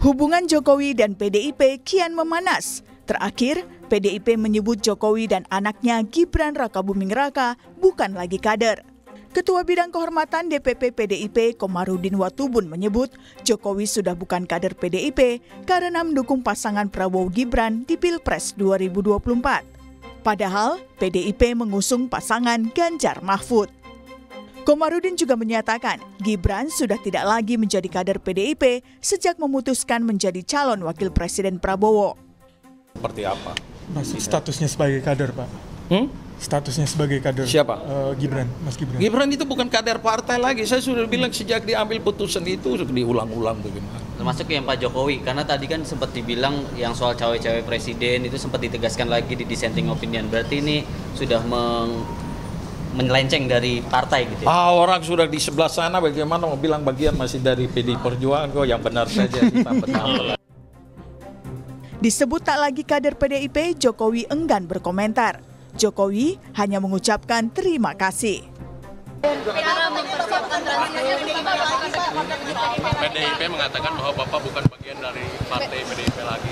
Hubungan Jokowi dan PDIP kian memanas. Terakhir, PDIP menyebut Jokowi dan anaknya Gibran Rakabuming Raka bukan lagi kader. Ketua Bidang Kehormatan DPP PDIP Komarudin Watubun menyebut Jokowi sudah bukan kader PDIP karena mendukung pasangan Prabowo Gibran di Pilpres 2024. Padahal PDIP mengusung pasangan Ganjar Mahfud. Komarudin juga menyatakan Gibran sudah tidak lagi menjadi kader PDIP sejak memutuskan menjadi calon wakil presiden Prabowo. Seperti apa? Masih statusnya sebagai kader, Pak. Statusnya sebagai kader. Siapa? Gibran, Mas Gibran. Gibran itu bukan kader partai lagi. Saya sudah bilang sejak diambil putusan itu diulang-ulang bagaimana. Termasuk yang Pak Jokowi, karena tadi kan sempat dibilang yang soal cawe-cawe presiden itu sempat ditegaskan lagi di dissenting opinion. Berarti ini sudah menyelenceng dari partai gitu ya? Orang sudah di sebelah sana bagaimana mau bilang bagian masih dari PD Perjuangan kok, yang benar saja. Disebut tak lagi kader PDIP, Jokowi enggan berkomentar. Jokowi hanya mengucapkan terima kasih. PDIP mengatakan bahwa Bapak bukan bagian dari partai PDIP lagi.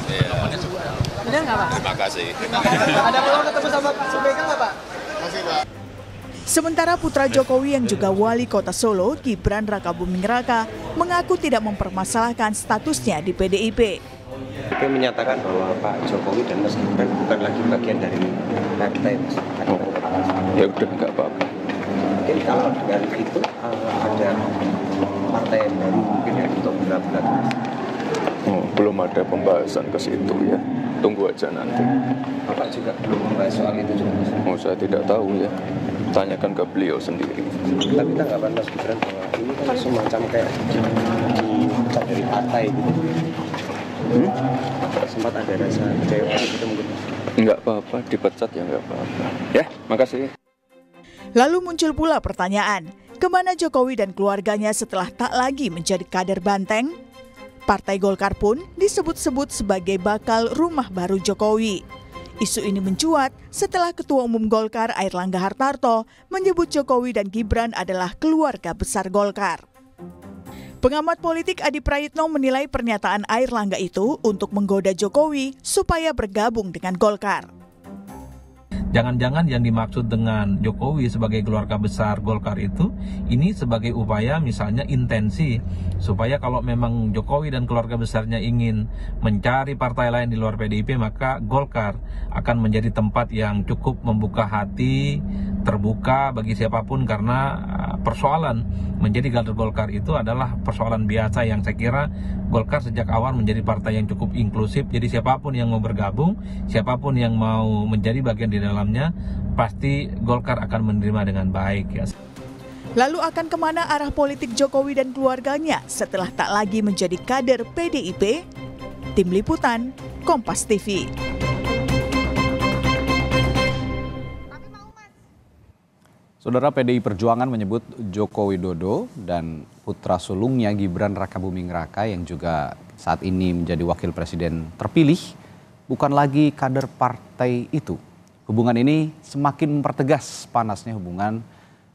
Benar nggak, Pak? Terima kasih. Ada peluang ketemu sama Pak Mega nggak, Pak? Masih, Pak. Sementara putra Jokowi yang juga wali kota Solo, Gibran Rakabuming Raka, mengaku tidak mempermasalahkan statusnya di PDIP. PDIP menyatakan bahwa Pak Jokowi dan Mas Gibran bukan lagi bagian dari partai, Mas. Ya udah, nggak apa-apa. Mungkin kalau dengan itu ada partai yang baru mungkin yang untuk berat-berat. Belum ada pembahasan ke situ ya. Tunggu aja nanti. Bapak juga belum membahas soal itu juga, Mas. Saya tidak tahu ya. Tanyakan ke beliau sendiri. Tapi tanggapan Mas Gibran bahwa ini kan semacam kayak dipecat dari partai gitu. Sempat ada rasa kecewa gitu mungkin. Nggak apa-apa, dipecat ya nggak apa-apa. Ya, makasih. Lalu muncul pula pertanyaan, kemana Jokowi dan keluarganya setelah tak lagi menjadi kader Banteng? Partai Golkar pun disebut-sebut sebagai bakal rumah baru Jokowi. Isu ini mencuat setelah Ketua Umum Golkar Airlangga Hartarto menyebut Jokowi dan Gibran adalah keluarga besar Golkar. Pengamat politik Adi Prayitno menilai pernyataan Airlangga itu untuk menggoda Jokowi supaya bergabung dengan Golkar. Jangan-jangan yang dimaksud dengan Jokowi sebagai keluarga besar Golkar itu, ini sebagai upaya misalnya intensi, supaya kalau memang Jokowi dan keluarga besarnya ingin mencari partai lain di luar PDIP, maka Golkar akan menjadi tempat yang cukup membuka hati, terbuka bagi siapapun, karena persoalan menjadi kader Golkar itu adalah persoalan biasa yang saya kira Golkar sejak awal menjadi partai yang cukup inklusif. Jadi siapapun yang mau bergabung, siapapun yang mau menjadi bagian di dalamnya, pasti Golkar akan menerima dengan baik ya. Lalu akan kemana arah politik Jokowi dan keluarganya setelah tak lagi menjadi kader PDIP? Tim Liputan, Kompas TV. Saudara, PDI Perjuangan menyebut Joko Widodo dan putra sulungnya Gibran Rakabuming Raka yang juga saat ini menjadi wakil presiden terpilih bukan lagi kader partai itu. Hubungan ini semakin mempertegas panasnya hubungan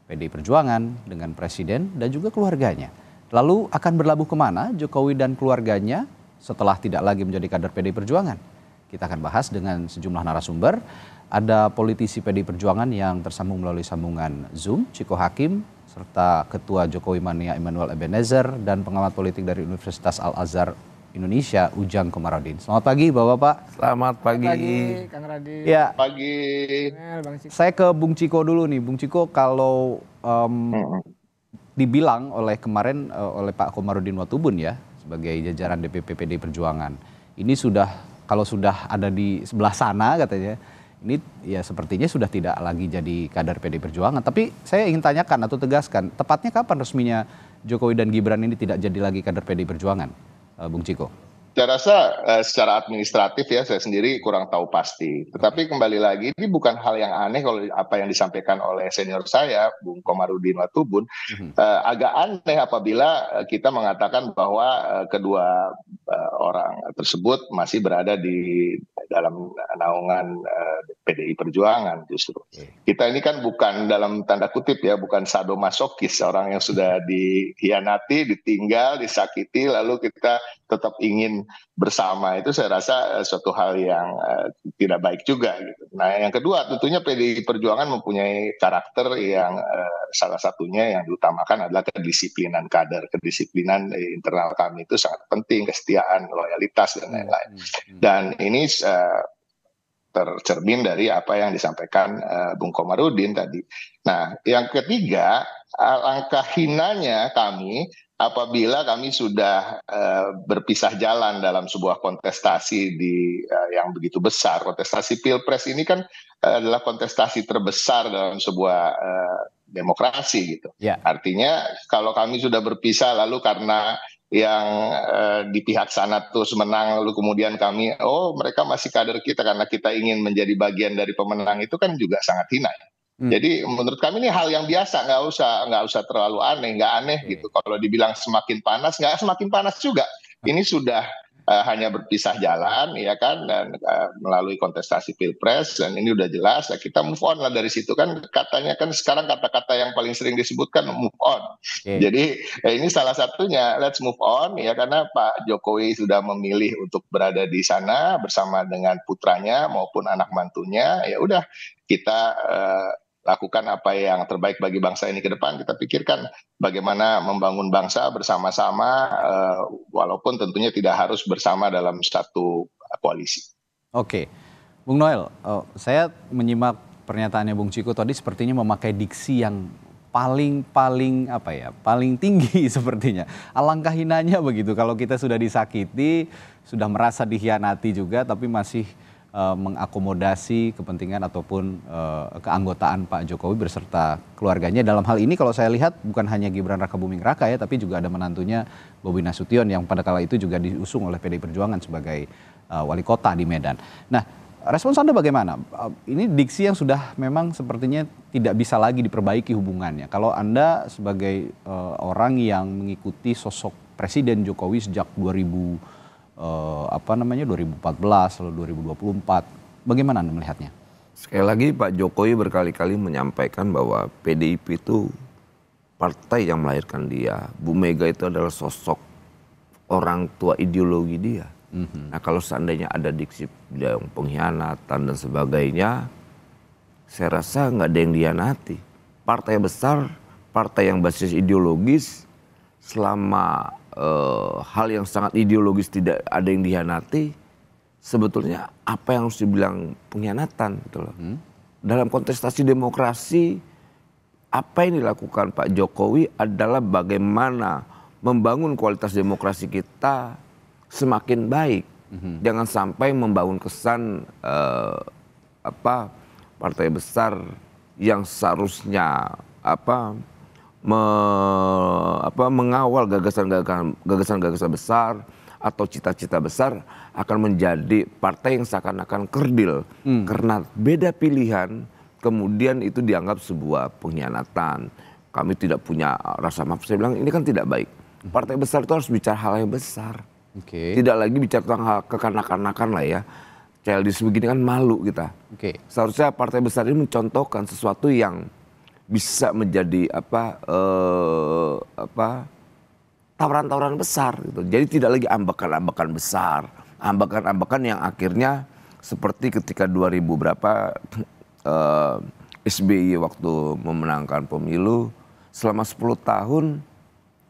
PDI Perjuangan dengan presiden dan juga keluarganya. Lalu akan berlabuh kemana Jokowi dan keluarganya setelah tidak lagi menjadi kader PDI Perjuangan? Kita akan bahas dengan sejumlah narasumber. Ada politisi PDI Perjuangan yang tersambung melalui sambungan Zoom, Ciko Hakim, serta Ketua Jokowi Mania Emmanuel Ebenezer, dan pengamat politik dari Universitas Al-Azhar Indonesia, Ujang Komarudin. Selamat pagi Bapak-Bapak. Selamat pagi. Selamat pagi, Kang Radin. Ya, Pagi. saya ke Bung Ciko dulu nih. Bung Ciko, kalau dibilang oleh kemarin oleh Pak Komarudin Watubun ya, sebagai jajaran DPP PDI Perjuangan, ini kalau sudah ada di sebelah sana katanya, ini ya sepertinya sudah tidak lagi jadi kader PDI Perjuangan. Tapi saya ingin tanyakan atau tegaskan, tepatnya kapan resminya Jokowi dan Gibran ini tidak jadi lagi kader PDI Perjuangan, Bung Ciko? Saya rasa secara administratif ya saya sendiri kurang tahu pasti. Tetapi kembali lagi ini bukan hal yang aneh kalau apa yang disampaikan oleh senior saya, Bung Komarudin Watubun. Agak aneh apabila kita mengatakan bahwa kedua orang tersebut masih berada di dalam naungan PDI Perjuangan justru. Kita ini kan bukan dalam tanda kutip ya, bukan sadomasokis, orang yang sudah dihianati, ditinggal, disakiti, lalu kita tetap ingin bersama itu saya rasa suatu hal yang tidak baik juga gitu. Nah, yang kedua tentunya PDI Perjuangan mempunyai karakter yang salah satunya yang diutamakan adalah kedisiplinan kader. Kedisiplinan internal kami itu sangat penting, kesetiaan, loyalitas dan lain-lain. Dan ini tercermin dari apa yang disampaikan Bung Komarudin tadi. Nah, yang ketiga, alangkah hinanya kami apabila kami sudah berpisah jalan dalam sebuah kontestasi yang begitu besar. Kontestasi Pilpres ini kan adalah kontestasi terbesar dalam sebuah demokrasi gitu. Artinya kalau kami sudah berpisah lalu karena yang di pihak sana terus menang lalu kemudian kami mereka masih kader kita karena kita ingin menjadi bagian dari pemenang, itu kan juga sangat hina. Jadi menurut kami ini hal yang biasa, nggak usah terlalu aneh, nggak aneh gitu. Kalau dibilang semakin panas, nggak semakin panas juga. Ini sudah hanya berpisah jalan, ya kan, dan melalui kontestasi Pilpres, dan ini udah jelas. Kita move on lah dari situ kan. Katanya kan sekarang kata-kata yang paling sering disebutkan move on. Jadi ini salah satunya, let's move on ya, karena Pak Jokowi sudah memilih untuk berada di sana bersama dengan putranya maupun anak mantunya. Ya udah, kita lakukan apa yang terbaik bagi bangsa ini ke depan. Kita pikirkan bagaimana membangun bangsa bersama-sama, walaupun tentunya tidak harus bersama dalam satu koalisi. Oke, Bung Noel, saya menyimak pernyataannya Bung Ciko tadi sepertinya memakai diksi yang paling tinggi sepertinya. Alangkah hinanya begitu kalau kita sudah disakiti, sudah merasa dikhianati juga, tapi masih mengakomodasi kepentingan ataupun keanggotaan Pak Jokowi beserta keluarganya. Dalam hal ini kalau saya lihat bukan hanya Gibran Rakabuming Raka ya, tapi juga ada menantunya Bobi Nasution yang pada kala itu juga diusung oleh PDI Perjuangan sebagai wali kota di Medan. Nah, respons Anda bagaimana? Ini diksi yang sudah memang sepertinya tidak bisa lagi diperbaiki hubungannya. Kalau Anda sebagai orang yang mengikuti sosok Presiden Jokowi sejak 2014 lalu 2024, bagaimana Anda melihatnya? Sekali lagi Pak Jokowi berkali-kali menyampaikan bahwa PDIP itu partai yang melahirkan dia. Bu Mega itu adalah sosok orang tua ideologi dia. Nah, kalau seandainya ada diksi yang pengkhianatan dan sebagainya, saya rasa nggak ada yang dihianati. Partai besar, partai yang basis ideologis, selama hal yang sangat ideologis tidak ada yang dihianati, sebetulnya apa yang harus dibilang pengkhianatan gitu loh. Dalam kontestasi demokrasi, apa yang dilakukan Pak Jokowi adalah bagaimana membangun kualitas demokrasi kita semakin baik. Jangan sampai membangun kesan partai besar yang seharusnya mengawal gagasan-gagasan besar atau cita-cita besar akan menjadi partai yang seakan-akan kerdil karena beda pilihan, kemudian itu dianggap sebuah pengkhianatan. Kami tidak punya rasa maaf. Saya bilang ini kan tidak baik. Partai besar itu harus bicara hal yang besar. Tidak lagi bicara tentang hal kekanak-kanakan lah ya. Childish begini kan malu kita. Seharusnya partai besar ini mencontohkan sesuatu yang bisa menjadi tawaran-tawaran besar gitu. Jadi tidak lagi ambakan-ambakan besar, ambakan-ambakan yang akhirnya seperti ketika 2000 berapa SBY waktu memenangkan pemilu selama 10 tahun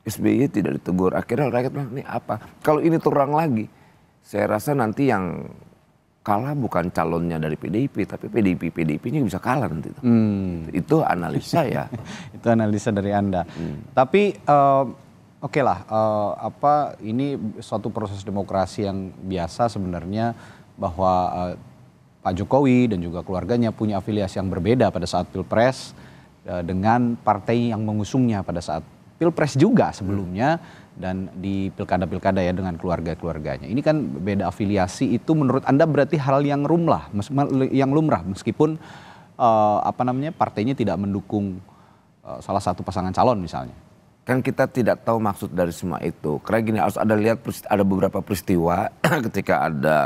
SBY tidak ditegur. Akhirnya rakyat bilang ini apa? Kalau ini terulang lagi, saya rasa nanti yang kalah bukan calonnya dari PDIP, tapi PDIP-nya bisa kalah nanti. Itu analisa ya. Itu analisa dari Anda. Tapi oke lah, ini suatu proses demokrasi yang biasa sebenarnya, bahwa Pak Jokowi dan juga keluarganya punya afiliasi yang berbeda pada saat Pilpres dengan partai yang mengusungnya pada saat Pilpres juga sebelumnya, dan di pilkada-pilkada ya dengan keluarga-keluarganya. Ini kan beda afiliasi, itu menurut Anda berarti hal yang lumrah meskipun partainya tidak mendukung salah satu pasangan calon misalnya. Kan kita tidak tahu maksud dari semua itu. Karena gini, harus ada beberapa peristiwa ketika ada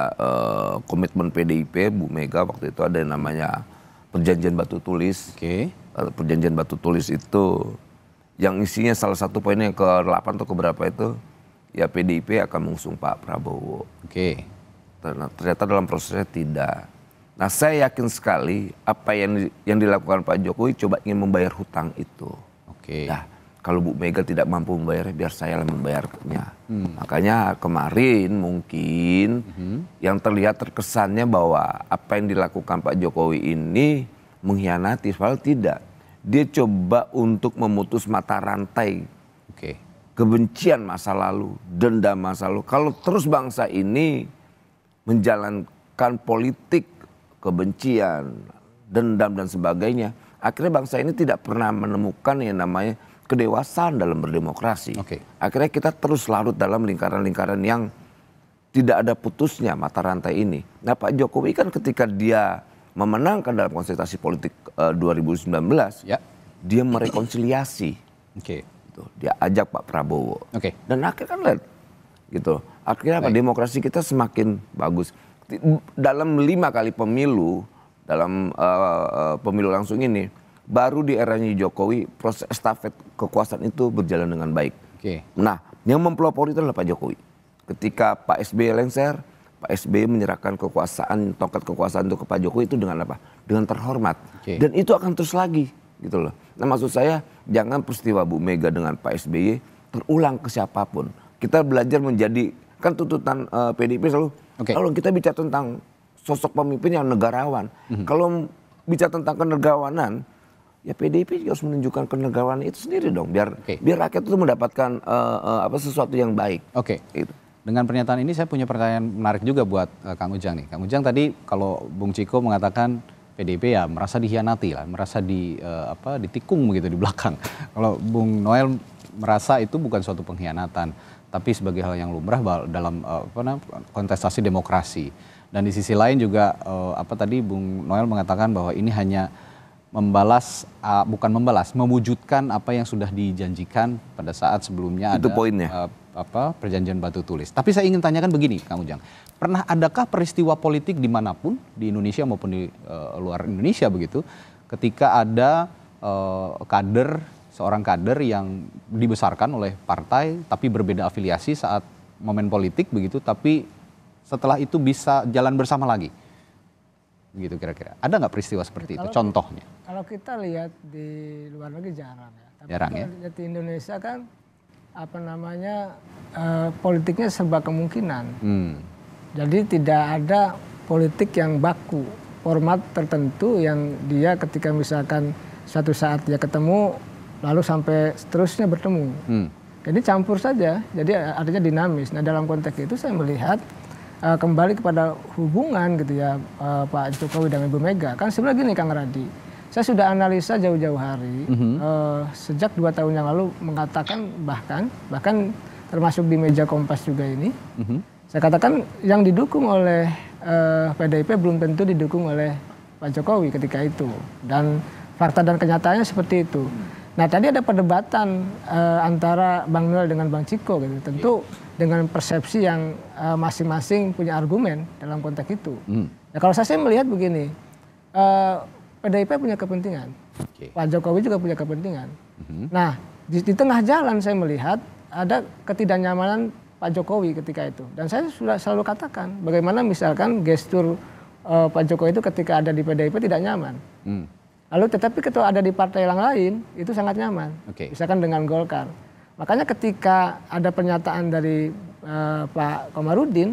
komitmen PDIP, Bu Mega waktu itu ada yang namanya perjanjian batu tulis. Perjanjian batu tulis itu yang isinya salah satu poinnya yang ke-8 atau ke berapa itu, ya PDIP akan mengusung Pak Prabowo. Oke. Ternyata dalam prosesnya tidak. Nah, saya yakin sekali apa yang dilakukan Pak Jokowi coba ingin membayar hutang itu. Oke. Nah, kalau Bu Mega tidak mampu membayarnya, biar saya yang membayarnya. Makanya kemarin mungkin yang terlihat terkesannya bahwa apa yang dilakukan Pak Jokowi ini mengkhianati, padahal tidak. Dia coba untuk memutus mata rantai kebencian masa lalu, dendam masa lalu. Kalau terus bangsa ini menjalankan politik kebencian, dendam dan sebagainya, akhirnya bangsa ini tidak pernah menemukan yang namanya kedewasaan dalam berdemokrasi. Akhirnya kita terus larut dalam lingkaran-lingkaran yang tidak ada putusnya mata rantai ini. Nah, Pak Jokowi kan ketika dia memenangkan dalam kontestasi politik 2019, dia merekonsiliasi. Dia ajak Pak Prabowo. Dan akhirnya kan lihat gitu. Akhirnya apa? Demokrasi kita semakin bagus. Dalam 5 kali pemilu, dalam pemilu langsung ini, baru di eranya Jokowi proses estafet kekuasaan itu berjalan dengan baik. Nah, yang mempelopori itu adalah Pak Jokowi. Ketika Pak SBY lengser, Pak SBY menyerahkan kekuasaan, tongkat kekuasaan itu ke Pak Jokowi itu dengan apa? Dengan terhormat. Dan itu akan terus lagi, gitu loh. Nah, maksud saya jangan peristiwa Bu Mega dengan Pak SBY terulang ke siapapun. Kita belajar menjadi, kan tuntutan PDIP selalu, kalau kita bicara tentang sosok pemimpin yang negarawan, kalau bicara tentang kenegarawanan, ya PDIP juga harus menunjukkan kenegarawanan itu sendiri dong, biar rakyat itu mendapatkan sesuatu yang baik. Gitu. Dengan pernyataan ini saya punya pertanyaan menarik juga buat Kang Ujang nih. Kang Ujang tadi kalau Bung Ciko mengatakan PDIP ya merasa dikhianati lah, merasa ditikung begitu di belakang. Kalau Bung Noel merasa itu bukan suatu pengkhianatan, tapi sebagai hal yang lumrah dalam kontestasi demokrasi. Dan di sisi lain juga tadi Bung Noel mengatakan bahwa ini hanya mewujudkan apa yang sudah dijanjikan pada saat sebelumnya itu ada poinnya. Perjanjian batu tulis. Tapi saya ingin tanyakan begini, Kang Ujang. Adakah peristiwa politik dimanapun, di Indonesia maupun di luar Indonesia begitu, ketika ada seorang kader yang dibesarkan oleh partai tapi berbeda afiliasi saat momen politik begitu, tapi setelah itu bisa jalan bersama lagi, begitu kira-kira. Ada nggak peristiwa seperti itu? Contohnya? Kalau kita lihat di luar negeri jarang ya. Tapi jarang ya. Lihat di Indonesia kan politiknya serba kemungkinan. Jadi tidak ada politik yang baku, format tertentu yang dia ketika misalkan suatu saat dia ketemu lalu sampai seterusnya bertemu. Jadi campur saja, jadi artinya dinamis. Nah, dalam konteks itu saya melihat kembali kepada hubungan gitu ya Pak Jokowi dengan Ibu Mega. Kan sebenarnya gini Kang Radi, saya sudah analisa jauh-jauh hari sejak 2 tahun yang lalu mengatakan bahkan termasuk di meja Kompas juga ini, saya katakan yang didukung oleh PDIP belum tentu didukung oleh Pak Jokowi ketika itu, dan fakta dan kenyataannya seperti itu. Nah, tadi ada perdebatan antara Bang Noel dengan Bang Ciko gitu. Tentu dengan persepsi yang masing-masing punya argumen dalam konteks itu. Nah, kalau saya melihat begini, PDIP punya kepentingan, Pak Jokowi juga punya kepentingan. Nah, di tengah jalan saya melihat ada ketidaknyamanan Pak Jokowi ketika itu. Dan saya sudah selalu katakan, bagaimana misalkan gestur Pak Jokowi itu ketika ada di PDIP tidak nyaman. Lalu tetapi ketika ada di partai yang lain itu sangat nyaman, misalkan dengan Golkar. Makanya ketika ada pernyataan dari Pak Komarudin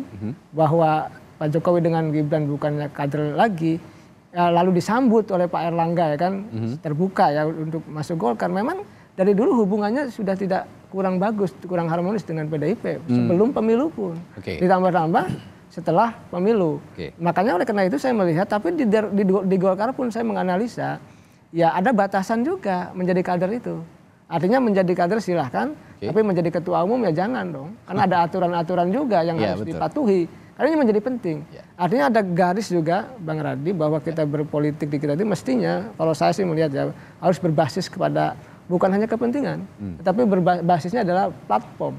bahwa Pak Jokowi dengan Gibran bukannya kader lagi, ya, lalu disambut oleh Pak Erlangga ya kan, terbuka ya untuk masuk Golkar. Memang dari dulu hubungannya sudah tidak kurang bagus, kurang harmonis dengan PDIP sebelum pemilu pun. Ditambah-tambah setelah pemilu. Makanya oleh karena itu saya melihat, tapi di Golkar pun saya menganalisa, ya ada batasan juga menjadi kader itu. Artinya menjadi kader silahkan, tapi menjadi ketua umum ya jangan dong. Karena ada aturan-aturan juga yang harus dipatuhi. Karena ini menjadi penting. Artinya ada garis juga, Bang Radi, bahwa kita berpolitik di kita itu mestinya, kalau saya sih melihat ya, harus berbasis kepada bukan hanya kepentingan, tetapi berbasisnya adalah platform,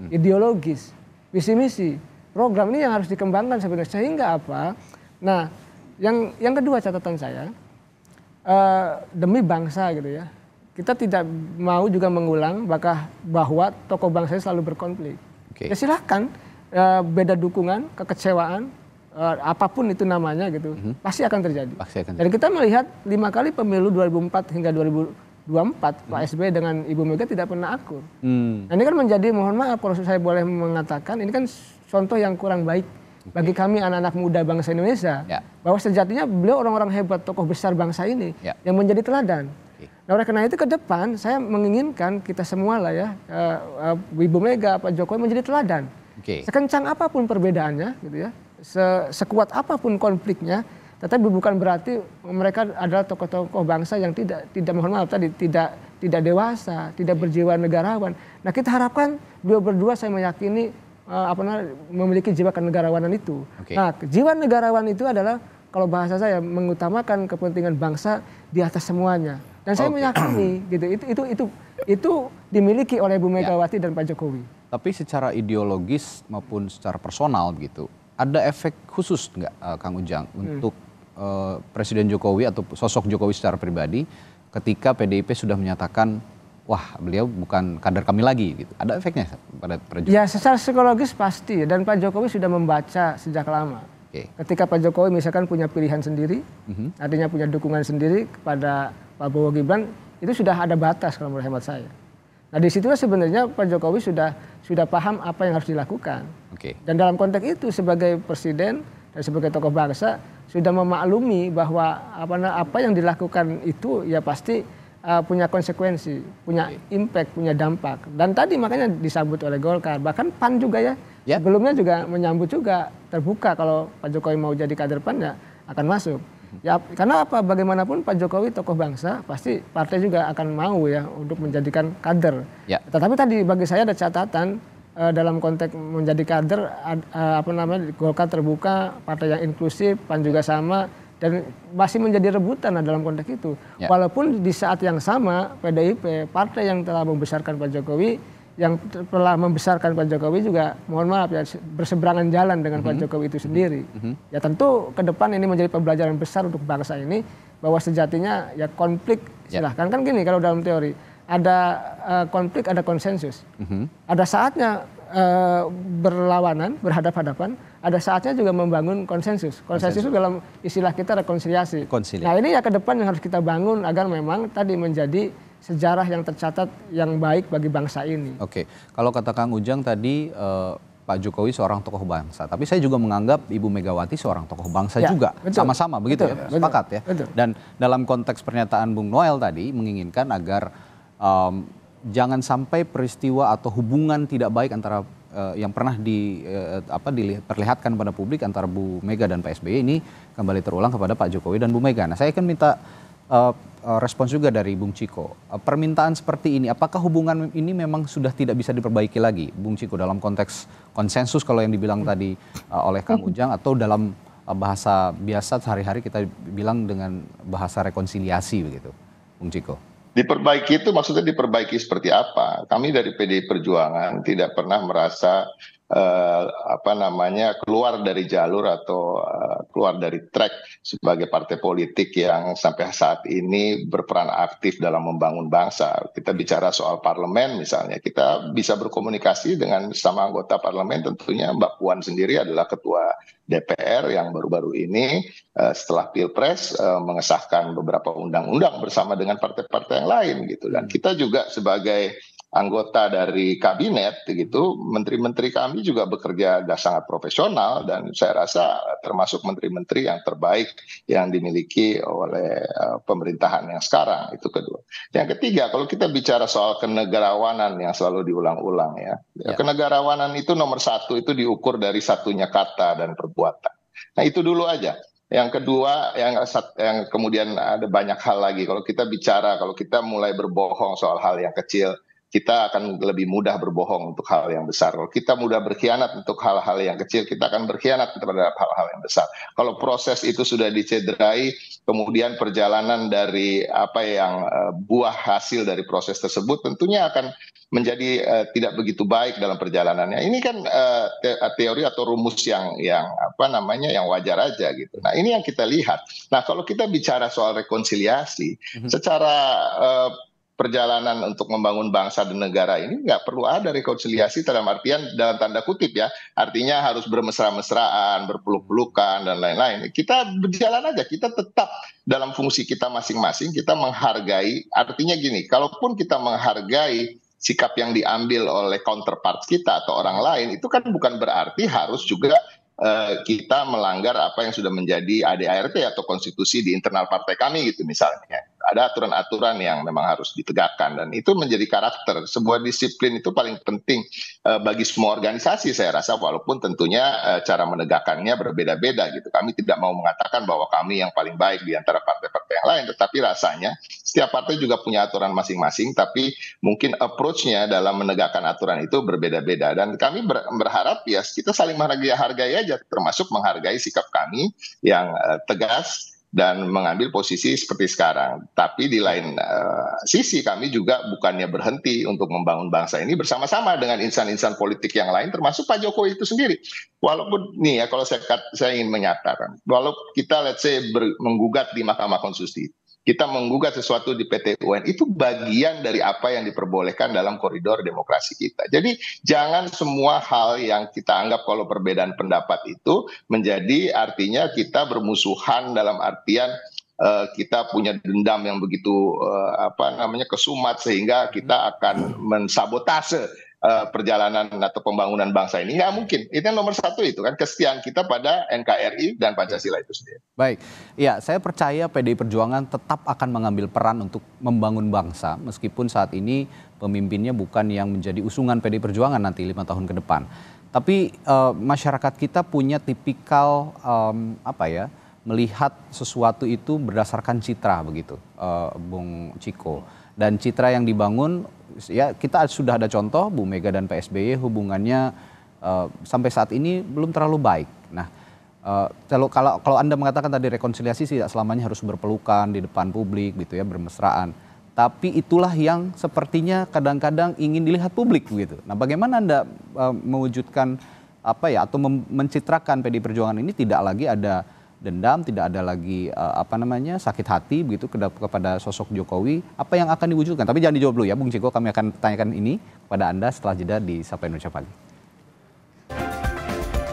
ideologis, visi misi. Program ini yang harus dikembangkan sebenarnya, sehingga apa? Nah, yang kedua catatan saya, demi bangsa gitu ya, kita tidak mau juga mengulang bahwa tokoh bangsa selalu berkonflik. Ya silahkan, beda dukungan, kekecewaan, apapun itu namanya gitu, pasti akan terjadi. Dan kita melihat 5 kali pemilu 2004 hingga 2024 Pak SBY dengan Ibu Mega tidak pernah akur. Nah ini kan menjadi, mohon maaf kalau saya boleh mengatakan, ini kan contoh yang kurang baik bagi kami anak-anak muda bangsa Indonesia, bahwa sejatinya beliau orang-orang hebat, tokoh besar bangsa ini yang menjadi teladan. Nah oleh karena itu ke depan saya menginginkan kita semua lah ya, Ibu Mega, Pak Jokowi menjadi teladan. Sekencang apapun perbedaannya gitu ya, sekuat apapun konfliknya, tetapi bukan berarti mereka adalah tokoh-tokoh bangsa yang tidak mohon maaf tadi tidak dewasa, tidak berjiwa negarawan. Nah kita harapkan beliau berdua, saya meyakini memiliki jiwa kenegarawanan itu. Nah jiwa negarawan itu adalah kalau bahasa saya mengutamakan kepentingan bangsa di atas semuanya. Dan saya meyakini gitu itu dimiliki oleh Bu Megawati dan Pak Jokowi. Tapi secara ideologis maupun secara personal begitu, ada efek khusus nggak Kang Ujang untuk Presiden Jokowi atau sosok Jokowi secara pribadi ketika PDIP sudah menyatakan wah beliau bukan kader kami lagi gitu. Ada efeknya pada Jokowi? Ya secara psikologis pasti, dan Pak Jokowi sudah membaca sejak lama. Ketika Pak Jokowi misalkan punya pilihan sendiri, artinya punya dukungan sendiri kepada Pak Prabowo Gibran, itu sudah ada batas kalau menurut hemat saya. Nah disitulah sebenarnya Pak Jokowi sudah paham apa yang harus dilakukan. Dan dalam konteks itu sebagai presiden dan sebagai tokoh bangsa sudah memaklumi bahwa apa yang dilakukan itu ya pasti punya konsekuensi, punya impact, punya dampak. Dan tadi makanya disambut oleh Golkar, bahkan PAN juga ya. Sebelumnya juga menyambut juga, terbuka kalau Pak Jokowi mau jadi kader PAN ya akan masuk. Ya karena apa, bagaimanapun Pak Jokowi tokoh bangsa, pasti partai juga akan mau ya untuk menjadikan kader. Tetapi tadi bagi saya ada catatan dalam konteks menjadi kader, Golkar terbuka, partai yang inklusif, PAN juga sama, dan masih menjadi rebutan dalam konteks itu. Walaupun di saat yang sama PDIP, partai yang telah membesarkan Pak Jokowi, yang telah membesarkan Pak Jokowi juga mohon maaf ya berseberangan jalan dengan Pak Jokowi itu sendiri. Ya tentu ke depan ini menjadi pembelajaran besar untuk bangsa ini, bahwa sejatinya ya konflik silahkan, kan gini kalau dalam teori ada konflik, ada konsensus. Ada saatnya berlawanan, berhadap-hadapan, ada saatnya juga membangun konsensus. Konsensus itu dalam istilah kita rekonsiliasi. Nah ini ya ke depan yang harus kita bangun agar memang tadi menjadi sejarah yang tercatat yang baik bagi bangsa ini. Kalau kata Kang Ujang tadi Pak Jokowi seorang tokoh bangsa, tapi saya juga menganggap Ibu Megawati seorang tokoh bangsa juga, sama-sama begitu ya, sepakat ya. Dan dalam konteks pernyataan Bung Noel tadi menginginkan agar jangan sampai peristiwa atau hubungan tidak baik antara yang pernah diperlihatkan pada publik antara Bu Mega dan Pak SBY ini kembali terulang kepada Pak Jokowi dan Bu Mega. Nah saya akan minta respons juga dari Bung Ciko. Permintaan seperti ini, apakah hubungan ini memang sudah tidak bisa diperbaiki lagi, Bung Ciko, dalam konteks konsensus kalau yang dibilang tadi oleh Kang Ujang, atau dalam bahasa biasa sehari-hari kita bilang dengan bahasa rekonsiliasi begitu, Bung Ciko? Diperbaiki itu maksudnya diperbaiki seperti apa? Kami dari PDI Perjuangan tidak pernah merasa keluar dari jalur atau keluar dari track sebagai partai politik yang sampai saat ini berperan aktif dalam membangun bangsa. Kita bicara soal parlemen misalnya, kita bisa berkomunikasi dengan sama anggota parlemen, tentunya Mbak Puan sendiri adalah ketua DPR yang baru-baru ini setelah Pilpres mengesahkan beberapa undang-undang bersama dengan partai-partai yang lain gitu. Dan kita juga sebagai anggota dari kabinet gitu, menteri-menteri kami juga bekerja sangat profesional, dan saya rasa termasuk menteri-menteri yang terbaik yang dimiliki oleh pemerintahan yang sekarang. Itu kedua. Yang ketiga, kalau kita bicara soal kenegarawanan yang selalu diulang-ulang ya. Kenegarawanan itu nomor satu itu diukur dari satunya kata dan perbuatan. Nah itu dulu aja. Yang kedua, yang kemudian ada banyak hal lagi. Kalau kita bicara, kalau kita mulai berbohong soal hal yang kecil, kita akan lebih mudah berbohong untuk hal yang besar. Kalau kita mudah berkhianat untuk hal-hal yang kecil, kita akan berkhianat terhadap hal-hal yang besar. Kalau proses itu sudah dicederai, kemudian perjalanan dari apa yang buah hasil dari proses tersebut tentunya akan menjadi tidak begitu baik dalam perjalanannya. Ini kan teori atau rumus yang wajar aja gitu. Nah, ini yang kita lihat. Nah, kalau kita bicara soal rekonsiliasi, secara perjalanan untuk membangun bangsa dan negara ini nggak perlu ada rekonsiliasi dalam artian dalam tanda kutip ya. Artinya harus bermesra-mesraan, berpeluk-pelukan dan lain-lain. Kita berjalan aja, kita tetap dalam fungsi kita masing-masing, kita menghargai. Artinya gini, kalaupun kita menghargai sikap yang diambil oleh counterpart kita atau orang lain, itu kan bukan berarti harus juga kita melanggar apa yang sudah menjadi ADART atau konstitusi di internal partai kami gitu misalnya. Ada aturan-aturan yang memang harus ditegakkan dan itu menjadi karakter. Sebuah disiplin itu paling penting bagi semua organisasi saya rasa, walaupun tentunya cara menegakkannya berbeda-beda gitu. Kami tidak mau mengatakan bahwa kami yang paling baik di antara partai-partai yang lain, tetapi rasanya setiap partai juga punya aturan masing-masing, tapi mungkin approach-nya dalam menegakkan aturan itu berbeda-beda. Dan kami berharap ya kita saling menghargai aja, termasuk menghargai sikap kami yang tegas dan mengambil posisi seperti sekarang. Tapi di lain sisi kami juga bukannya berhenti untuk membangun bangsa ini bersama-sama dengan insan-insan politik yang lain, termasuk Pak Jokowi itu sendiri. Walaupun nih ya, kalau saya ingin menyatakan, walau kita let's say menggugat di Mahkamah Konstitusi, kita menggugat sesuatu di PT UN, itu bagian dari apa yang diperbolehkan dalam koridor demokrasi kita. Jadi jangan semua hal yang kita anggap kalau perbedaan pendapat itu menjadi artinya kita bermusuhan dalam artian kita punya dendam yang begitu kesumat sehingga kita akan mensabotase perjalanan atau pembangunan bangsa ini. Nggak mungkin. Itu yang nomor satu itu kan, kesetiaan kita pada NKRI dan Pancasila itu sendiri. Baik, ya saya percaya PDI Perjuangan tetap akan mengambil peran untuk membangun bangsa meskipun saat ini pemimpinnya bukan yang menjadi usungan PDI Perjuangan nanti 5 tahun ke depan. Tapi masyarakat kita punya tipikal melihat sesuatu itu berdasarkan citra begitu, Bung Ciko. Dan citra yang dibangun, ya kita sudah ada contoh Bu Mega dan Pak SBY hubungannya sampai saat ini belum terlalu baik. Nah, kalau Anda mengatakan tadi rekonsiliasi tidak selamanya harus berpelukan di depan publik gitu ya, bermesraan. Tapi itulah yang sepertinya kadang-kadang ingin dilihat publik gitu. Nah, bagaimana Anda mewujudkan atau mencitrakan PDI Perjuangan ini tidak lagi ada dendam, tidak ada lagi sakit hati begitu kepada sosok Jokowi, apa yang akan diwujudkan? Tapi jangan dijawab dulu ya Bung Ciko, kami akan tanyakan ini kepada Anda setelah jeda di Sapa Indonesia Pagi.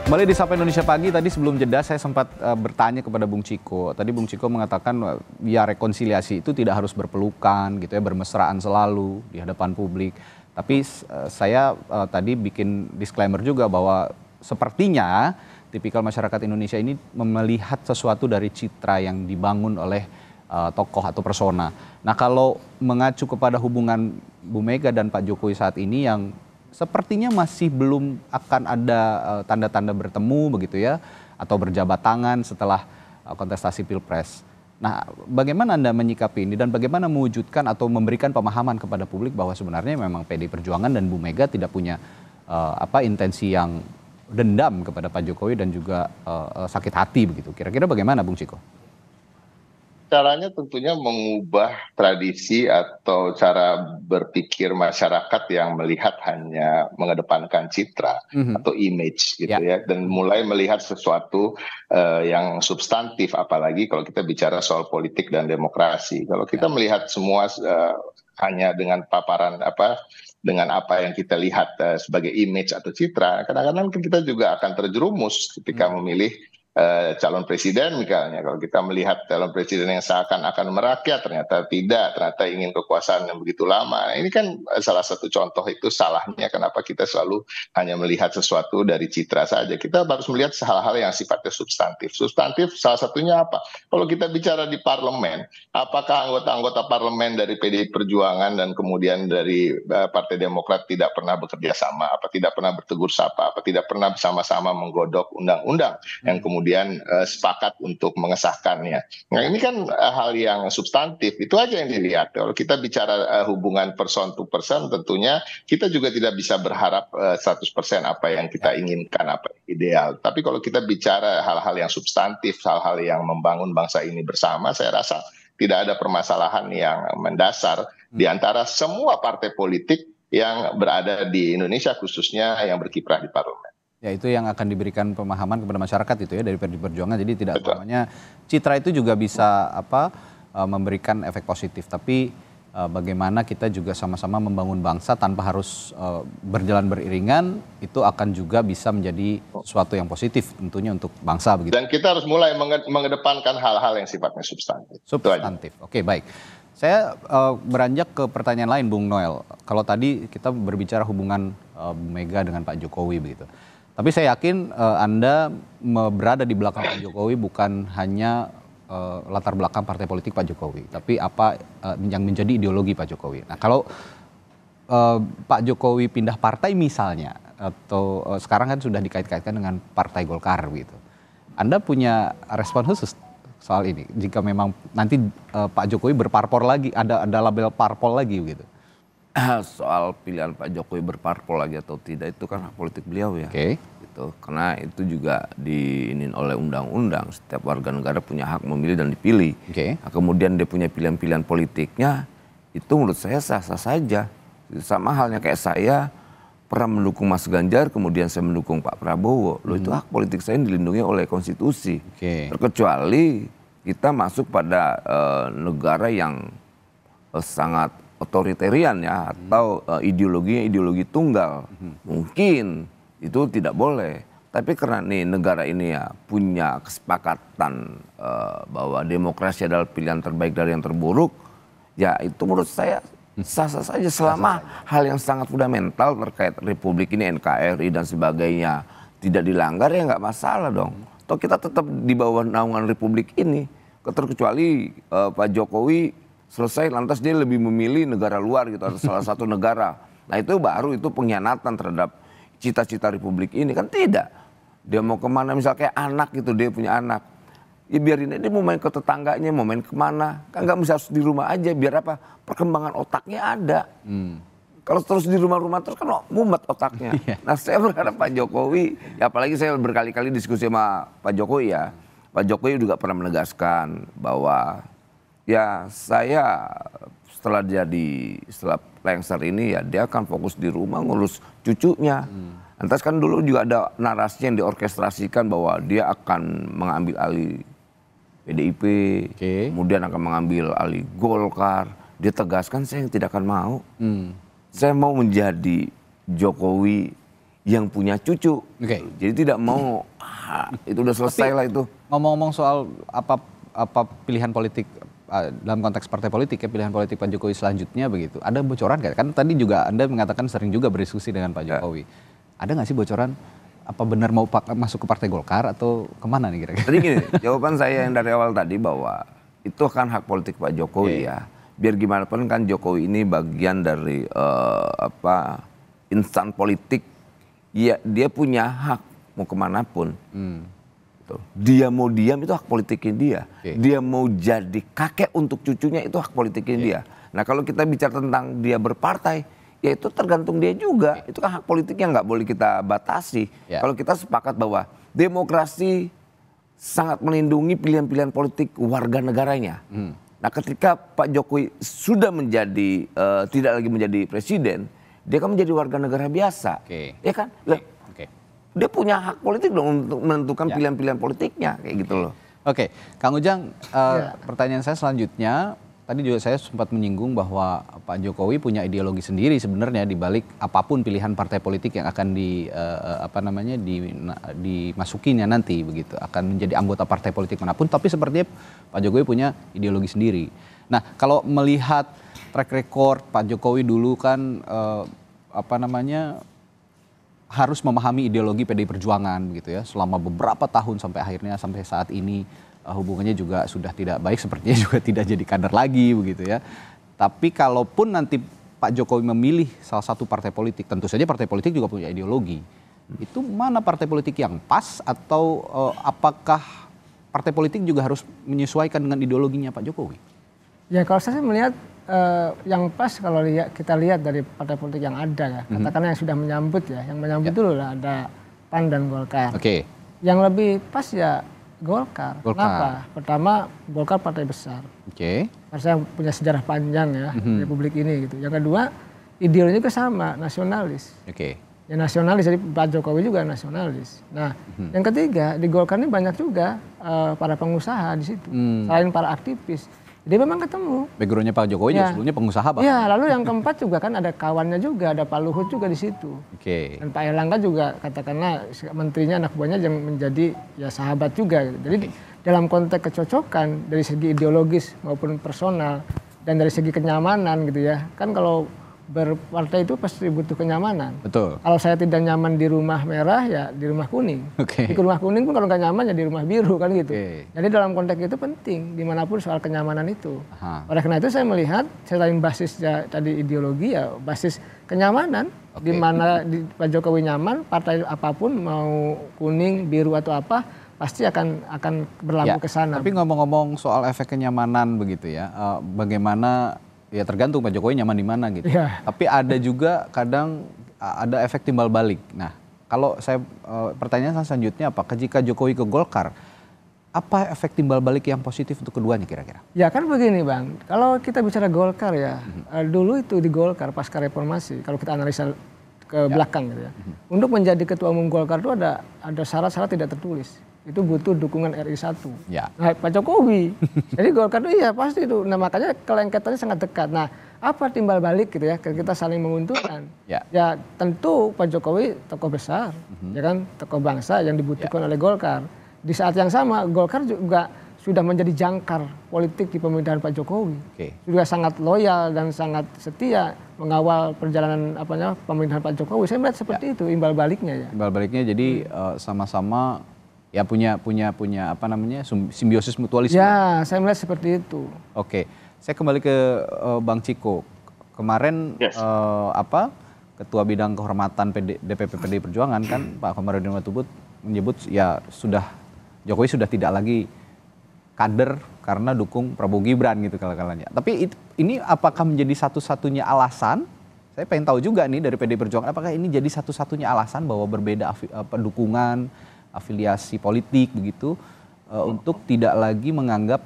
Kembali di Sapa Indonesia Pagi, tadi sebelum jeda saya sempat bertanya kepada Bung Ciko. Tadi Bung Ciko mengatakan ya rekonsiliasi itu tidak harus berpelukan gitu ya, bermesraan selalu di hadapan publik. Tapi saya tadi bikin disclaimer juga bahwa sepertinya tipikal masyarakat Indonesia ini melihat sesuatu dari citra yang dibangun oleh tokoh atau persona. Nah, kalau mengacu kepada hubungan Bu Mega dan Pak Jokowi saat ini yang sepertinya masih belum akan ada tanda-tanda bertemu begitu ya, atau berjabat tangan setelah kontestasi Pilpres. Nah, bagaimana Anda menyikapi ini dan bagaimana mewujudkan atau memberikan pemahaman kepada publik bahwa sebenarnya memang PDI Perjuangan dan Bu Mega tidak punya intensi yang dendam kepada Pak Jokowi dan juga sakit hati begitu. Kira-kira bagaimana Bung Ciko? Caranya tentunya mengubah tradisi atau cara berpikir masyarakat yang melihat hanya mengedepankan citra atau image gitu ya, dan mulai melihat sesuatu yang substantif, apalagi kalau kita bicara soal politik dan demokrasi. Kalau kita melihat semua hanya dengan paparan dengan apa yang kita lihat sebagai image atau citra, kadang-kadang kita juga akan terjerumus ketika memilih calon presiden misalnya. Kalau kita melihat calon presiden yang seakan-akan merakyat, ternyata tidak, ternyata ingin kekuasaan yang begitu lama. Ini kan salah satu contoh itu salahnya kenapa kita selalu hanya melihat sesuatu dari citra saja. Kita harus melihat hal-hal yang sifatnya substantif. Substantif salah satunya apa? Kalau kita bicara di parlemen, apakah anggota-anggota parlemen dari PDI Perjuangan dan kemudian dari Partai Demokrat tidak pernah bekerja sama, apa tidak pernah bertegur sapa, apa tidak pernah bersama-sama menggodok undang-undang yang kemudian sepakat untuk mengesahkannya. Nah, ini kan hal yang substantif, itu aja yang dilihat. Kalau kita bicara hubungan person to person, tentunya kita juga tidak bisa berharap 100% apa yang kita inginkan, apa yang ideal. Tapi kalau kita bicara hal-hal yang substantif, hal-hal yang membangun bangsa ini bersama, saya rasa tidak ada permasalahan yang mendasar di antara semua partai politik yang berada di Indonesia, khususnya yang berkiprah di parlemen. Ya, itu yang akan diberikan pemahaman kepada masyarakat itu ya dari PDI Perjuangan. Jadi tidak selamanya citra itu juga bisa memberikan efek positif. Tapi bagaimana kita juga sama-sama membangun bangsa tanpa harus berjalan beriringan, itu akan juga bisa menjadi sesuatu yang positif tentunya untuk bangsa begitu. Dan kita harus mulai mengedepankan hal-hal yang sifatnya substantif. Substantif. Oke, baik. Saya beranjak ke pertanyaan lain, Bung Noel. Kalau tadi kita berbicara hubungan Bu Mega dengan Pak Jokowi begitu. Tapi saya yakin Anda berada di belakang Pak Jokowi bukan hanya latar belakang partai politik Pak Jokowi, tapi apa yang menjadi ideologi Pak Jokowi. Nah, kalau Pak Jokowi pindah partai misalnya, atau sekarang kan sudah dikait-kaitkan dengan Partai Golkar gitu, Anda punya respon khusus soal ini? Jika memang nanti Pak Jokowi berparpol lagi, ada label parpol lagi gitu. Soal pilihan Pak Jokowi berparpol lagi atau tidak itu kan hak politik beliau ya. Oke. Gitu. Karena itu juga diinin oleh undang-undang, setiap warga negara punya hak memilih dan dipilih. Nah, kemudian dia punya pilihan-pilihan politiknya, itu menurut saya sah-sah saja. Sama halnya kayak saya pernah mendukung Mas Ganjar, kemudian saya mendukung Pak Prabowo. Loh, itu hak politik saya yang dilindungi oleh konstitusi. Terkecuali kita masuk pada negara yang sangat otoritarian ya, atau ideologinya ideologi tunggal. Mungkin itu tidak boleh, tapi karena nih negara ini ya punya kesepakatan bahwa demokrasi adalah pilihan terbaik dari yang terburuk, ya itu menurut saya sah-sah saja selama hal yang sangat fundamental terkait republik ini, NKRI dan sebagainya tidak dilanggar, ya nggak masalah dong. Toh kita tetap di bawah naungan republik ini, terkecuali Pak Jokowi selesai lantas dia lebih memilih negara luar gitu, atau salah satu negara. Nah itu baru itu pengkhianatan terhadap cita-cita republik ini, kan tidak. Dia mau kemana, misal kayak anak gitu, dia punya anak, ya biarin aja, dia mau main ke tetangganya, mau main kemana, kan nggak bisa di rumah aja, biar apa, perkembangan otaknya ada. Kalau terus di rumah-rumah terus kan mumet otaknya. Nah saya berharap Pak Jokowi, ya apalagi saya berkali-kali diskusi sama Pak Jokowi ya, Pak Jokowi juga pernah menegaskan bahwa ya saya setelah lengser ini ya dia akan fokus di rumah ngurus cucunya. Lantas kan dulu juga ada narasi yang diorkestrasikan bahwa dia akan mengambil alih PDIP, kemudian akan mengambil alih Golkar. Dia tegaskan saya tidak akan mau. Saya mau menjadi Jokowi yang punya cucu. Jadi tidak mau itu udah selesai lah itu. Ngomong-ngomong soal apa pilihan politik dalam konteks partai politik ya, pilihan politik Pak Jokowi selanjutnya begitu, ada bocoran nggak? Kan tadi juga Anda mengatakan sering juga berdiskusi dengan Pak Jokowi. Ada nggak sih bocoran apa benar mau masuk ke Partai Golkar atau kemana nih kira-kira? Jadi gini, jawaban saya yang dari awal tadi bahwa itu kan hak politik Pak Jokowi ya. Biar gimana pun kan Jokowi ini bagian dari insan politik, ya dia punya hak mau kemanapun. Dia mau diam itu hak politiknya dia. Dia mau jadi kakek untuk cucunya itu hak politiknya dia. Nah kalau kita bicara tentang dia berpartai, ya itu tergantung dia juga. Itu kan hak politiknya nggak boleh kita batasi. Kalau kita sepakat bahwa demokrasi sangat melindungi pilihan-pilihan politik warga negaranya. Nah ketika Pak Jokowi sudah menjadi tidak lagi menjadi presiden, dia kan menjadi warga negara biasa. Ya kan? Dia punya hak politik dong untuk menentukan pilihan-pilihan politiknya kayak gitu loh. Oke, Kang Ujang, pertanyaan saya selanjutnya, tadi juga saya sempat menyinggung bahwa Pak Jokowi punya ideologi sendiri sebenarnya di balik apapun pilihan partai politik yang akan dimasukinya nanti begitu, akan menjadi anggota partai politik manapun, tapi sepertinya Pak Jokowi punya ideologi sendiri. Nah, kalau melihat track record Pak Jokowi dulu kan harus memahami ideologi PDI Perjuangan gitu ya, selama beberapa tahun sampai akhirnya sampai saat ini hubungannya juga sudah tidak baik, sepertinya juga tidak jadi kader lagi begitu ya. Tapi kalaupun nanti Pak Jokowi memilih salah satu partai politik, tentu saja partai politik juga punya ideologi. Itu mana partai politik yang pas, atau apakah partai politik juga harus menyesuaikan dengan ideologinya Pak Jokowi? Ya kalau saya melihat yang pas kalau kita lihat dari partai politik yang ada ya, katakanlah yang sudah menyambut ya, yang menyambut dulu lah ada PAN dan Golkar. Yang lebih pas ya Golkar. Kenapa? Pertama, Golkar partai besar. Partai yang punya sejarah panjang ya, Republik ini gitu. Yang kedua, ideologinya sama, nasionalis. Ya nasionalis, jadi Pak Jokowi juga nasionalis. Nah, yang ketiga di Golkar ini banyak juga para pengusaha di situ, selain para aktivis. Dia memang ketemu. Backgroundnya Pak Jokowi juga sebelumnya pengusaha Pak. Iya, lalu yang keempat juga kan ada kawannya juga, ada Pak Luhut juga di situ. Oke. Dan Pak Erlangga juga katakanlah menterinya anak buahnya yang menjadi ya sahabat juga. Jadi dalam konteks kecocokan dari segi ideologis maupun personal dan dari segi kenyamanan gitu ya. Kan kalau berpartai itu pasti butuh kenyamanan. Betul. Kalau saya tidak nyaman di rumah merah ya di rumah kuning. Di rumah kuning pun kalau nggak nyaman ya di rumah biru kan gitu. Jadi dalam konteks itu penting dimanapun soal kenyamanan itu. Oleh karena itu saya melihat selain basisnya tadi ideologi ya basis kenyamanan. Di mana Pak Jokowi nyaman, partai apapun mau kuning, biru atau apa pasti akan berlaku ke sana. Tapi ngomong-ngomong soal efek kenyamanan begitu ya, bagaimana ya tergantung Pak Jokowi nyaman di mana gitu. Tapi ada juga kadang ada efek timbal balik. Nah, kalau saya pertanyaan selanjutnya apa? Jika Jokowi ke Golkar, apa efek timbal balik yang positif untuk keduanya kira-kira? Ya kan begini Bang, kalau kita bicara Golkar ya, dulu itu di Golkar pasca reformasi, kalau kita analisa ke belakang gitu ya, untuk menjadi ketua umum Golkar itu ada syarat-syarat tidak tertulis. Itu butuh dukungan RI 1. Nah, Pak Jokowi. Jadi Golkar itu iya pasti itu. Nah, makanya kelengketannya sangat dekat. Nah, apa timbal balik gitu ya, kita saling menguntungkan. Ya tentu Pak Jokowi tokoh besar, ya kan, tokoh bangsa yang dibutuhkan oleh Golkar. Di saat yang sama Golkar juga sudah menjadi jangkar politik di pemerintahan Pak Jokowi. Juga sangat loyal dan sangat setia mengawal perjalanan pemerintahan Pak Jokowi. Saya melihat seperti itu imbal baliknya ya. Imbal baliknya jadi sama-sama ya punya apa namanya simbiosis mutualisme. Ya, saya melihat seperti itu. Oke, saya kembali ke Bang Ciko. Kemarin Ketua Bidang Kehormatan DPP PDI Perjuangan kan Pak Komarudin Watubun menyebut ya Jokowi sudah tidak lagi kader karena dukung Prabowo Gibran gitu kalanya. Tapi ini apakah menjadi satu-satunya alasan? Saya pengen tahu juga nih dari PDI Perjuangan apakah ini jadi satu-satunya alasan bahwa berbeda dukungan afiliasi politik begitu untuk tidak lagi menganggap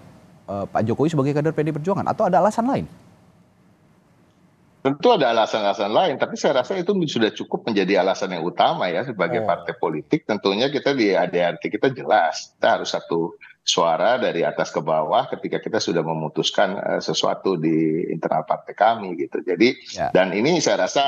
Pak Jokowi sebagai kader PDI Perjuangan atau ada alasan lain? Tentu ada alasan-alasan lain, tapi saya rasa itu sudah cukup menjadi alasan yang utama ya sebagai partai politik. Tentunya kita di ADRT kita jelas, kita harus satu suara dari atas ke bawah ketika kita sudah memutuskan sesuatu di internal partai kami gitu. Jadi dan ini saya rasa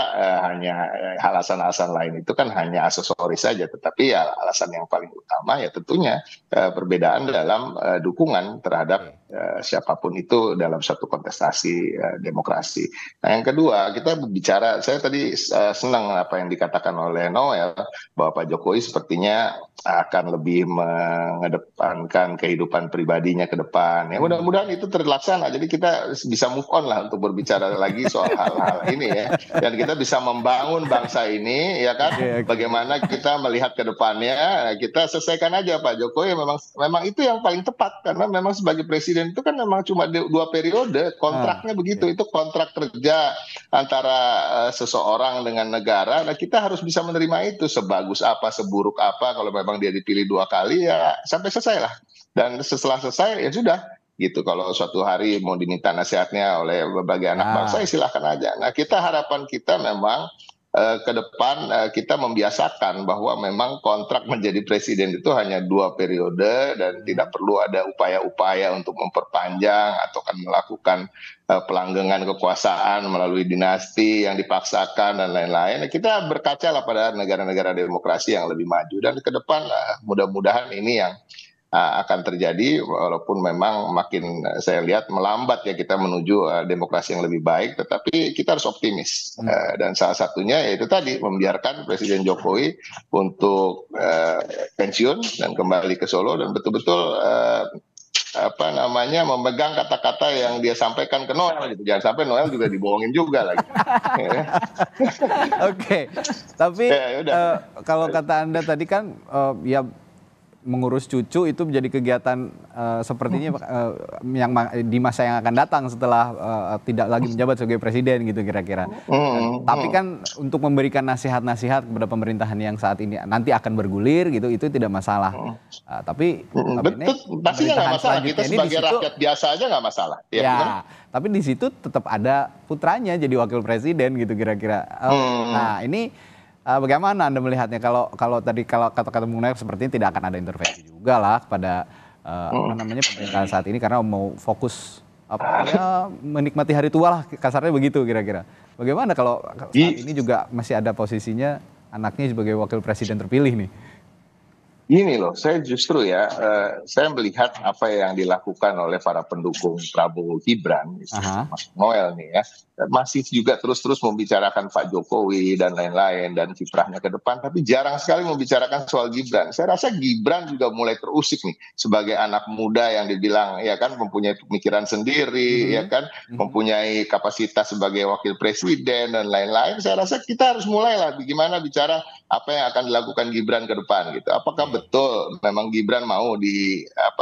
hanya alasan-alasan lain itu kan hanya aksesoris saja, tetapi ya alasan yang paling utama ya tentunya perbedaan dalam dukungan terhadap siapapun itu dalam satu kontestasi demokrasi. Nah yang kedua kita bicara, saya tadi senang apa yang dikatakan oleh Noel bahwa Pak Jokowi sepertinya akan lebih mengedepankan kehidupan pribadinya ke depan. Ya mudah-mudahan itu terlaksana. Jadi kita bisa move on lah untuk berbicara lagi soal hal-hal ini ya. Dan kita bisa membangun bangsa ini ya kan. Bagaimana kita melihat ke depannya, kita selesaikan aja Pak Jokowi memang itu yang paling tepat karena memang sebagai presiden itu kan memang cuma 2 periode, kontraknya begitu. Itu kontrak kerja antara seseorang dengan negara. Nah, kita harus bisa menerima itu sebagus apa, seburuk apa kalau memang dia dipilih 2 kali ya sampai selesai lah. Dan setelah selesai ya sudah gitu. Kalau suatu hari mau diminta nasihatnya oleh berbagai anak bangsa ya silahkan aja. Nah harapan kita memang ke depan kita membiasakan bahwa memang kontrak menjadi presiden itu hanya 2 periode dan tidak perlu ada upaya-upaya untuk memperpanjang atau kan melakukan pelanggengan kekuasaan melalui dinasti yang dipaksakan dan lain-lain. Kita berkaca lah pada negara-negara demokrasi yang lebih maju dan ke depan mudah-mudahan ini yang akan terjadi walaupun memang makin saya lihat melambat ya kita menuju demokrasi yang lebih baik, tetapi kita harus optimis dan salah satunya yaitu tadi membiarkan Presiden Jokowi untuk pensiun dan kembali ke Solo dan betul-betul memegang kata-kata yang dia sampaikan ke Noel gitu. Jangan sampai Noel juga dibohongin juga lagi. Oke. Tapi kalau kata Anda tadi kan ya mengurus cucu itu menjadi kegiatan sepertinya yang di masa yang akan datang setelah tidak lagi menjabat sebagai presiden gitu kira-kira. Tapi kan untuk memberikan nasihat-nasihat kepada pemerintahan yang saat ini nanti akan bergulir gitu itu tidak masalah. Tapi betul, pasti nggak masalah. Kita sebagai rakyat biasa aja nggak masalah. Ya, tapi di situ tetap ada putranya jadi wakil presiden gitu kira-kira. Nah ini bagaimana Anda melihatnya kalau tadi kata-kata Bung Noel sepertinya tidak akan ada intervensi juga lah kepada pemerintahan saat ini karena mau fokus menikmati hari tua lah, kasarnya begitu kira-kira. Bagaimana kalau saat ini juga masih ada posisinya anaknya sebagai wakil presiden terpilih nih? Gini loh, saya justru saya melihat apa yang dilakukan oleh para pendukung Prabowo Gibran, Mas Noel nih ya, masih juga terus-terus membicarakan Pak Jokowi dan lain-lain dan kiprahnya ke depan, tapi jarang sekali membicarakan soal Gibran. Saya rasa Gibran juga mulai terusik nih sebagai anak muda yang dibilang ya kan mempunyai pemikiran sendiri, ya kan mempunyai kapasitas sebagai wakil presiden dan lain-lain. Saya rasa kita harus mulailah bagaimana bicara apa yang akan dilakukan Gibran ke depan gitu. Apakah betul memang Gibran mau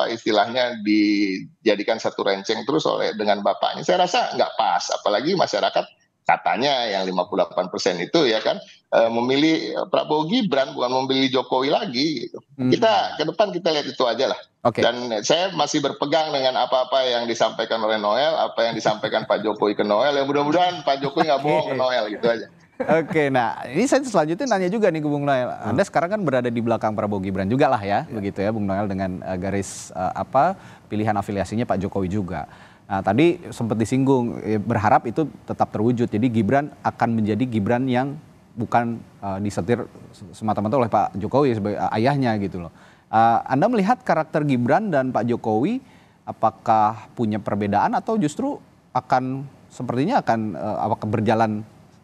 istilahnya dijadikan satu renceng terus dengan bapaknya? Saya rasa nggak pas, apalagi masyarakat katanya yang 58% itu ya kan memilih Prabowo Gibran, bukan memilih Jokowi lagi gitu. Kita ke depan kita lihat itu aja lah. Dan saya masih berpegang dengan apa-apa yang disampaikan oleh Noel, apa yang disampaikan Pak Jokowi ke Noel, ya mudah-mudahan Pak Jokowi nggak bohong ke Noel gitu aja. Oke, nah ini saya selanjutnya nanya juga nih ke Bung Noel. Anda sekarang kan berada di belakang Prabowo Gibran juga lah ya, begitu ya Bung Noel, dengan garis pilihan afiliasinya Pak Jokowi juga. Nah tadi sempat disinggung, berharap itu tetap terwujud. Jadi Gibran akan menjadi Gibran yang bukan disetir semata-mata oleh Pak Jokowi sebagai ayahnya gitu loh. Anda melihat karakter Gibran dan Pak Jokowi apakah punya perbedaan atau justru sepertinya akan berjalan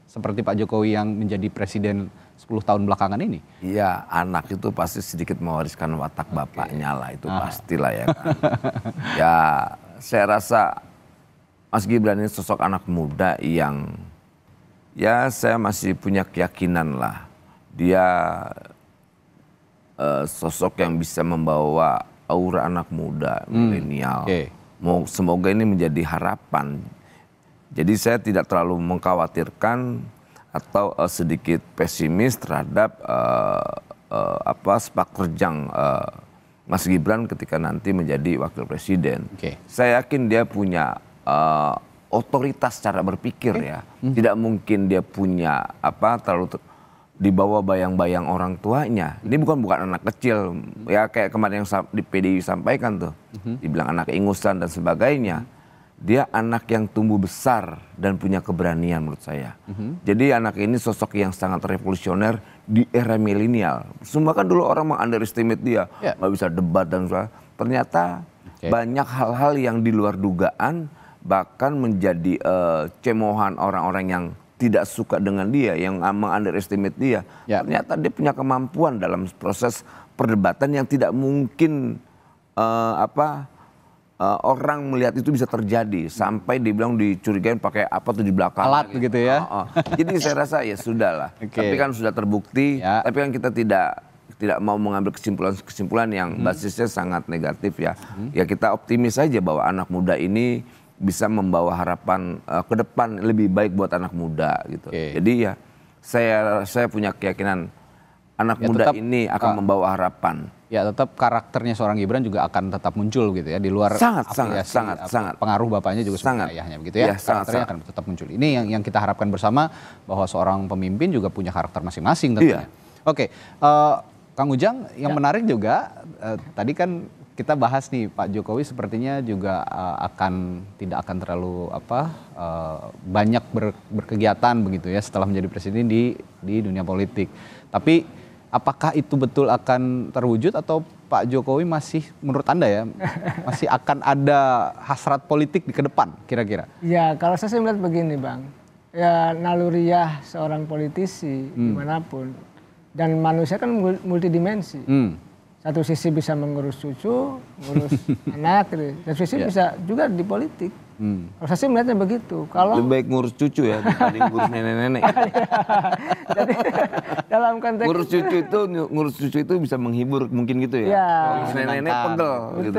seperti Pak Jokowi yang menjadi presiden 10 tahun belakangan ini? Iya, anak itu pasti sedikit mewariskan watak bapaknya lah, itu pastilah ya kan. Ya, saya rasa Mas Gibran ini sosok anak muda yang ya saya masih punya keyakinan lah. Dia sosok yang bisa membawa aura anak muda, milenial. Semoga ini menjadi harapan. Jadi saya tidak terlalu mengkhawatirkan atau sedikit pesimis terhadap sepak terjang Mas Gibran ketika nanti menjadi wakil presiden. Saya yakin dia punya otoritas cara berpikir ya. Tidak mungkin dia punya terlalu dibawa bayang-bayang orang tuanya. Ini bukan anak kecil ya, kayak kemarin yang di PDI sampaikan tuh, dibilang anak ingusan dan sebagainya. Dia anak yang tumbuh besar dan punya keberanian menurut saya. Jadi anak ini sosok yang sangat revolusioner di era milenial. Semua kan dulu orang meng-underestimate dia, nggak bisa debat dan sebagainya. Ternyata banyak hal-hal yang di luar dugaan, bahkan menjadi cemohan orang-orang yang tidak suka dengan dia, yang meng-underestimate dia. Ternyata dia punya kemampuan dalam proses perdebatan yang tidak mungkin orang melihat itu bisa terjadi, sampai dibilang dicurigain pakai apa tuh di belakang alat gitu ya. Jadi saya rasa ya sudah lah. Tapi kan sudah terbukti. Tapi kan kita tidak mau mengambil kesimpulan yang basisnya sangat negatif ya. Ya kita optimis saja bahwa anak muda ini bisa membawa harapan ke depan lebih baik buat anak muda gitu. Jadi ya saya punya keyakinan anak muda ini akan membawa harapan. Ya tetap karakternya seorang Gibran juga akan tetap muncul gitu ya, di luar sangat pengaruh bapaknya juga sebagai ayahnya begitu ya, karakternya akan tetap muncul. Ini yang kita harapkan bersama, bahwa seorang pemimpin juga punya karakter masing-masing tentunya. Oke, Kang Ujang, yang menarik juga tadi kan kita bahas nih, Pak Jokowi sepertinya juga tidak akan terlalu banyak berkegiatan begitu ya setelah menjadi presiden di dunia politik. Tapi apakah itu betul akan terwujud, atau Pak Jokowi masih, menurut Anda ya, masih akan ada hasrat politik di ke depan kira-kira? Ya kalau saya melihat begini Bang, ya naluriah seorang politisi dimanapun, dan manusia kan multidimensi. Satu sisi bisa mengurus cucu, mengurus anak, gitu. Dan sisi bisa juga di politik. Kalau saya sih melihatnya begitu. Kalau lebih baik ngurus cucu ya dibanding ngurus nenek-nenek. Jadi dalam konteks ngurus cucu itu bisa menghibur mungkin gitu ya. Ngurus nenek-nenek pegel gitu.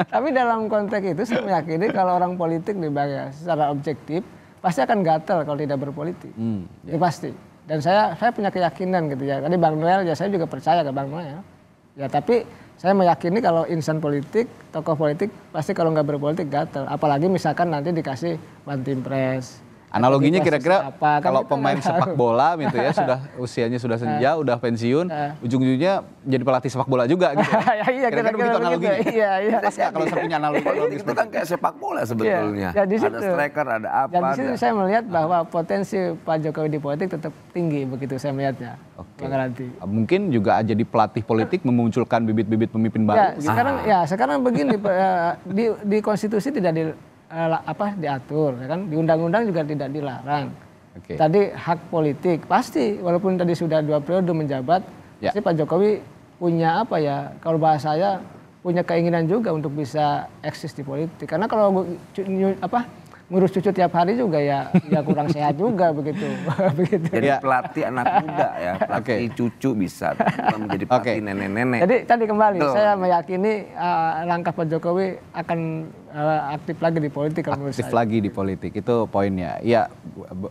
Tapi dalam konteks itu saya meyakini kalau orang politik nih Bang ya, secara objektif pasti akan gatel kalau tidak berpolitik. Ya pasti. Dan saya punya keyakinan gitu ya. Tadi Bang Noel ya, saya juga percaya ke Bang Noel. Ya tapi saya meyakini kalau insan politik, tokoh politik pasti kalau nggak berpolitik gatel. Apalagi misalkan nanti dikasih one team press, Analoginya kira-kira apa, kan kalau kita pemain nggak sepak tahu. bola gitu ya, sudah usianya sudah senja, udah pensiun, ujung-ujungnya jadi pelatih sepak bola juga gitu. Iya, Kira-kira begitu analoginya. Iya. Pas nggak kalau saya punya analogi Politik itu kan kayak sepak bola sebetulnya. Ya, di ada situ. striker, ada apa. Dan di situ saya melihat bahwa potensi Pak Jokowi di politik tetap tinggi, begitu saya melihatnya. Oke. Bang Ranti. Mungkin juga jadi pelatih politik memunculkan bibit-bibit pemimpin baru. Sekarang begini, di konstitusi tidak diatur, ya kan? Di undang-undang juga tidak dilarang. Oke. Tadi hak politik pasti, walaupun tadi sudah 2 periode menjabat, pasti Pak Jokowi punya kalau bahasa saya punya keinginan juga untuk bisa eksis di politik. Karena kalau ngurus cucu tiap hari juga ya kurang sehat juga begitu. Jadi pelatih anak muda ya, pelatih cucu bisa menjadi pelatih nenek-nenek. Jadi tadi kembali saya meyakini langkah Pak Jokowi akan aktif lagi di politik. Aktif lagi di politik, itu poinnya. Ya,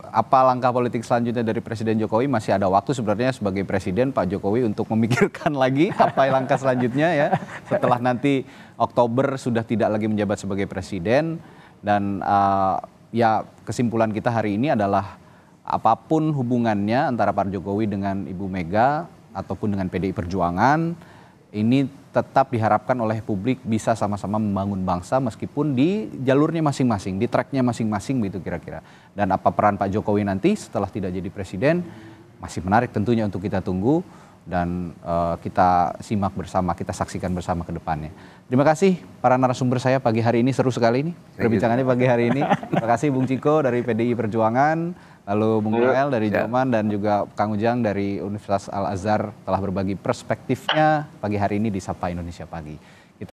apa langkah politik selanjutnya dari Presiden Jokowi? Masih ada waktu sebenarnya sebagai Presiden Pak Jokowi untuk memikirkan lagi apa langkah selanjutnya ya. Setelah nanti Oktober sudah tidak lagi menjabat sebagai Presiden. Dan ya kesimpulan kita hari ini adalah apapun hubungannya antara Pak Jokowi dengan Ibu Mega ataupun dengan PDI Perjuangan, ini tetap diharapkan oleh publik bisa sama-sama membangun bangsa meskipun di jalurnya masing-masing, di tracknya masing-masing gitu kira-kira. Dan apa peran Pak Jokowi nanti setelah tidak jadi presiden masih menarik tentunya untuk kita tunggu dan kita simak bersama, kita saksikan bersama ke depannya. Terima kasih para narasumber saya pagi hari ini, seru sekali ini perbincangannya pagi hari ini. Terima kasih Bung Ciko dari PDI Perjuangan, lalu Bung Noel dari Joman dan juga Kang Ujang dari Universitas Al Azhar telah berbagi perspektifnya pagi hari ini di Sapa Indonesia Pagi.